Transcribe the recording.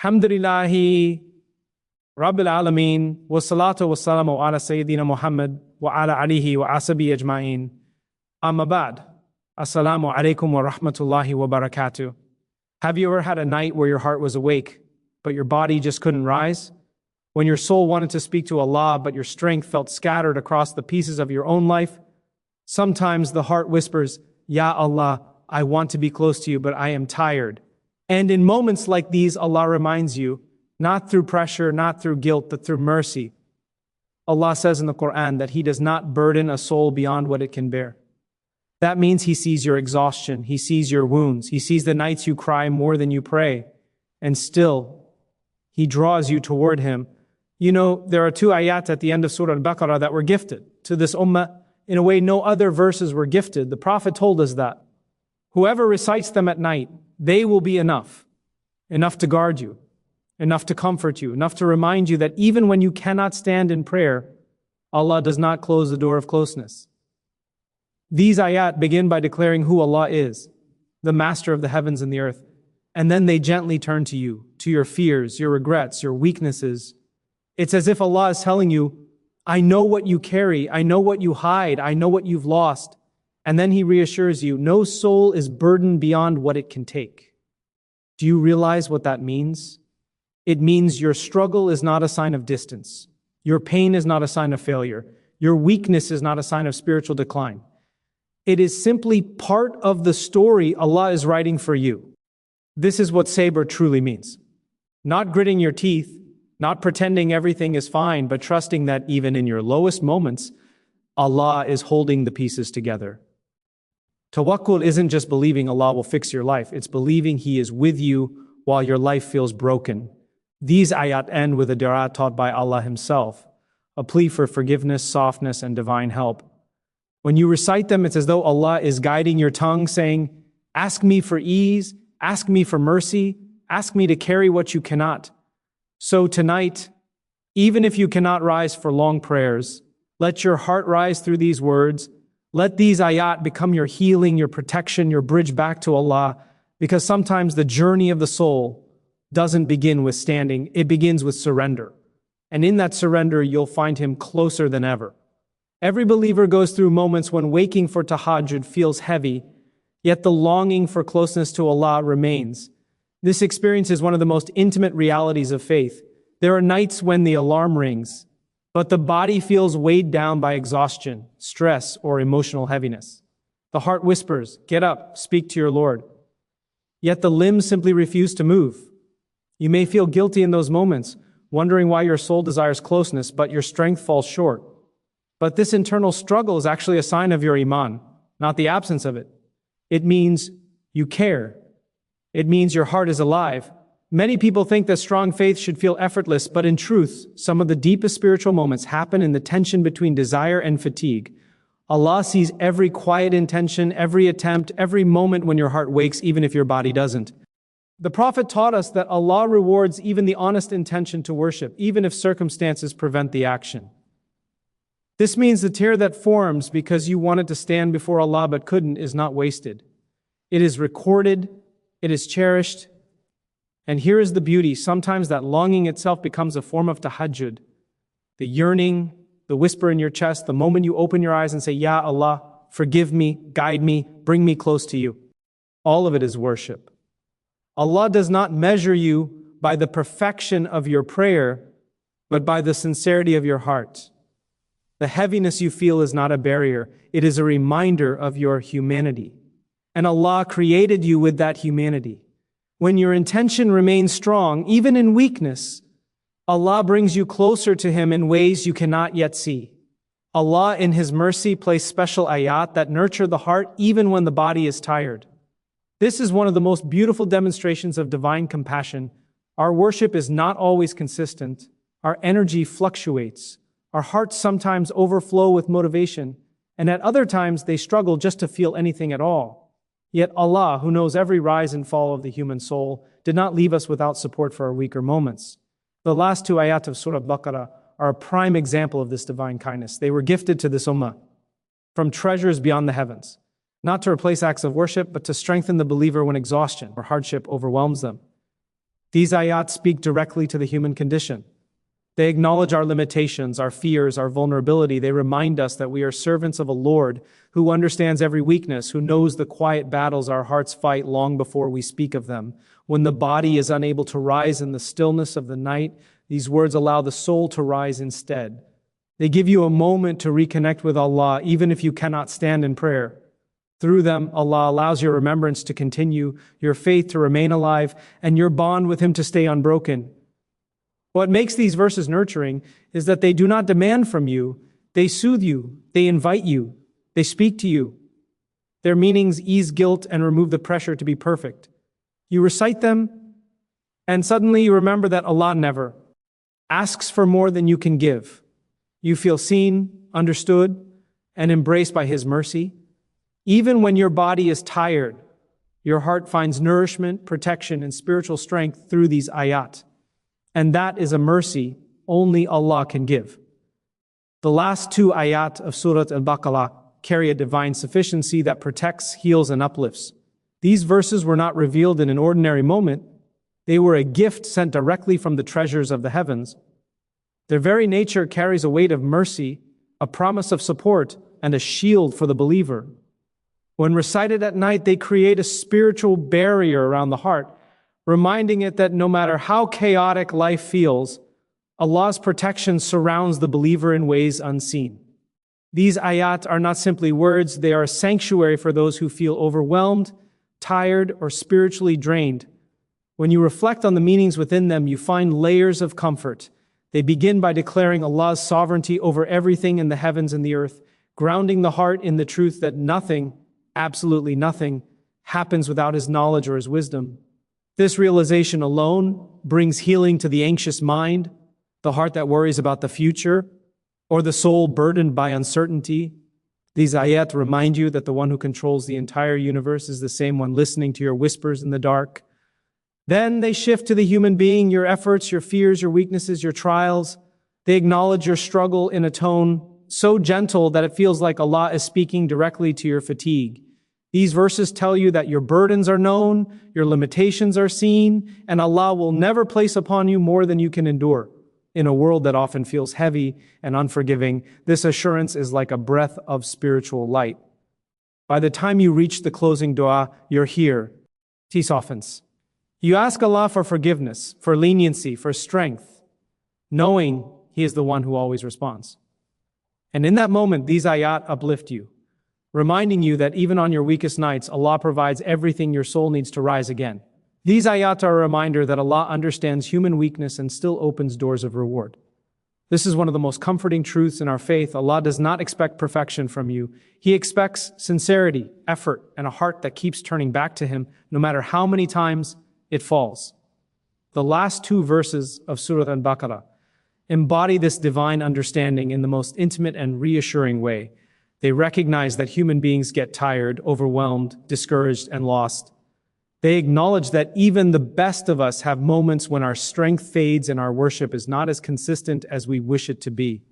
Alhamdulillahi Rabbil Alameen wa salatu wa salamu ala Sayyidina Muhammad wa ala alihi wa ashabi ajma'in. Amma ba'd. Assalamu alaikum wa rahmatullahi wa barakatuh. Have you ever had a night where your heart was awake, but your body just couldn't rise? When your soul wanted to speak to Allah, but your strength felt scattered across the pieces of your own life? Sometimes the heart whispers, Ya Allah, I want to be close to you, but I am tired. And in moments like these, Allah reminds you, not through pressure, not through guilt, but through mercy. Allah says in the Quran that He does not burden a soul beyond what it can bear. That means He sees your exhaustion, He sees your wounds, He sees the nights you cry more than you pray, and still, He draws you toward Him. You know, there are 2 ayat at the end of Surah Al-Baqarah that were gifted to this ummah in a way no other verses were gifted. The Prophet told us that whoever recites them at night, they will be enough to guard you, enough to comfort you, enough to remind you that even when you cannot stand in prayer, Allah does not close the door of closeness. These ayat begin by declaring who Allah is, the master of the heavens and the earth, and then they gently turn to you, to your fears, your regrets, your weaknesses. It's as if Allah is telling you, I know what you carry, I know what you hide, I know what you've lost. And then He reassures you, no soul is burdened beyond what it can take. Do you realize what that means? It means your struggle is not a sign of distance. Your pain is not a sign of failure. Your weakness is not a sign of spiritual decline. It is simply part of the story Allah is writing for you. This is what Sabr truly means. Not gritting your teeth, not pretending everything is fine, but trusting that even in your lowest moments, Allah is holding the pieces together. Tawakkul isn't just believing Allah will fix your life, it's believing He is with you while your life feels broken. These ayat end with a dua taught by Allah Himself, a plea for forgiveness, softness, and divine help. When you recite them, it's as though Allah is guiding your tongue, saying, ask me for ease, ask me for mercy, ask me to carry what you cannot. So tonight, even if you cannot rise for long prayers, let your heart rise through these words. Let these ayat become your healing, your protection, your bridge back to Allah, because sometimes the journey of the soul doesn't begin with standing, it begins with surrender. And in that surrender, you'll find Him closer than ever. Every believer goes through moments when waking for Tahajjud feels heavy, yet the longing for closeness to Allah remains. This experience is one of the most intimate realities of faith. There are nights when the alarm rings, but the body feels weighed down by exhaustion, stress, or emotional heaviness. The heart whispers, get up, speak to your Lord. Yet the limbs simply refuse to move. You may feel guilty in those moments, wondering why your soul desires closeness, but your strength falls short. But this internal struggle is actually a sign of your iman, not the absence of it. It means you care. It means your heart is alive. Many people think that strong faith should feel effortless, but in truth, some of the deepest spiritual moments happen in the tension between desire and fatigue. Allah sees every quiet intention, every attempt, every moment when your heart wakes, even if your body doesn't. The Prophet taught us that Allah rewards even the honest intention to worship, even if circumstances prevent the action. This means the tear that forms because you wanted to stand before Allah but couldn't is not wasted. It is recorded, it is cherished. And here is the beauty. Sometimes that longing itself becomes a form of tahajjud. The yearning, the whisper in your chest, the moment you open your eyes and say, Ya Allah, forgive me, guide me, bring me close to you. All of it is worship. Allah does not measure you by the perfection of your prayer, but by the sincerity of your heart. The heaviness you feel is not a barrier. It is a reminder of your humanity. And Allah created you with that humanity. When your intention remains strong, even in weakness, Allah brings you closer to Him in ways you cannot yet see. Allah, in His mercy, placed special ayat that nurture the heart even when the body is tired. This is one of the most beautiful demonstrations of divine compassion. Our worship is not always consistent. Our energy fluctuates. Our hearts sometimes overflow with motivation, and at other times they struggle just to feel anything at all. Yet Allah, who knows every rise and fall of the human soul, did not leave us without support for our weaker moments. The last 2 ayat of Surah Al-Baqarah are a prime example of this divine kindness. They were gifted to this ummah from treasures beyond the heavens, not to replace acts of worship, but to strengthen the believer when exhaustion or hardship overwhelms them. These ayat speak directly to the human condition. They acknowledge our limitations, our fears, our vulnerability. They remind us that we are servants of a Lord who understands every weakness, who knows the quiet battles our hearts fight long before we speak of them. When the body is unable to rise in the stillness of the night, these words allow the soul to rise instead. They give you a moment to reconnect with Allah, even if you cannot stand in prayer. Through them, Allah allows your remembrance to continue, your faith to remain alive, and your bond with Him to stay unbroken. What makes these verses nurturing is that they do not demand from you, they soothe you, they invite you, they speak to you. Their meanings ease guilt and remove the pressure to be perfect. You recite them, and suddenly you remember that Allah never asks for more than you can give. You feel seen, understood, and embraced by His mercy. Even when your body is tired, your heart finds nourishment, protection, and spiritual strength through these ayat. And that is a mercy only Allah can give. The last two ayat of Surah Al-Baqarah carry a divine sufficiency that protects, heals, and uplifts. These verses were not revealed in an ordinary moment. They were a gift sent directly from the treasures of the heavens. Their very nature carries a weight of mercy, a promise of support, and a shield for the believer. When recited at night, they create a spiritual barrier around the heart, reminding it that no matter how chaotic life feels, Allah's protection surrounds the believer in ways unseen. These ayat are not simply words, they are a sanctuary for those who feel overwhelmed, tired, or spiritually drained. When you reflect on the meanings within them, you find layers of comfort. They begin by declaring Allah's sovereignty over everything in the heavens and the earth, grounding the heart in the truth that nothing, absolutely nothing, happens without His knowledge or His wisdom. This realization alone brings healing to the anxious mind, the heart that worries about the future, or the soul burdened by uncertainty. These ayat remind you that the one who controls the entire universe is the same one listening to your whispers in the dark. Then they shift to the human being, your efforts, your fears, your weaknesses, your trials. They acknowledge your struggle in a tone so gentle that it feels like Allah is speaking directly to your fatigue. These verses tell you that your burdens are known, your limitations are seen, and Allah will never place upon you more than you can endure. In a world that often feels heavy and unforgiving, this assurance is like a breath of spiritual light. By the time you reach the closing dua, you're here. He softens. You ask Allah for forgiveness, for leniency, for strength, knowing He is the one who always responds. And in that moment, these ayat uplift you, reminding you that even on your weakest nights, Allah provides everything your soul needs to rise again. These ayat are a reminder that Allah understands human weakness and still opens doors of reward. This is one of the most comforting truths in our faith. Allah does not expect perfection from you. He expects sincerity, effort, and a heart that keeps turning back to Him, no matter how many times it falls. The last two verses of Surah Al-Baqarah embody this divine understanding in the most intimate and reassuring way. They recognize that human beings get tired, overwhelmed, discouraged, and lost. They acknowledge that even the best of us have moments when our strength fades and our worship is not as consistent as we wish it to be.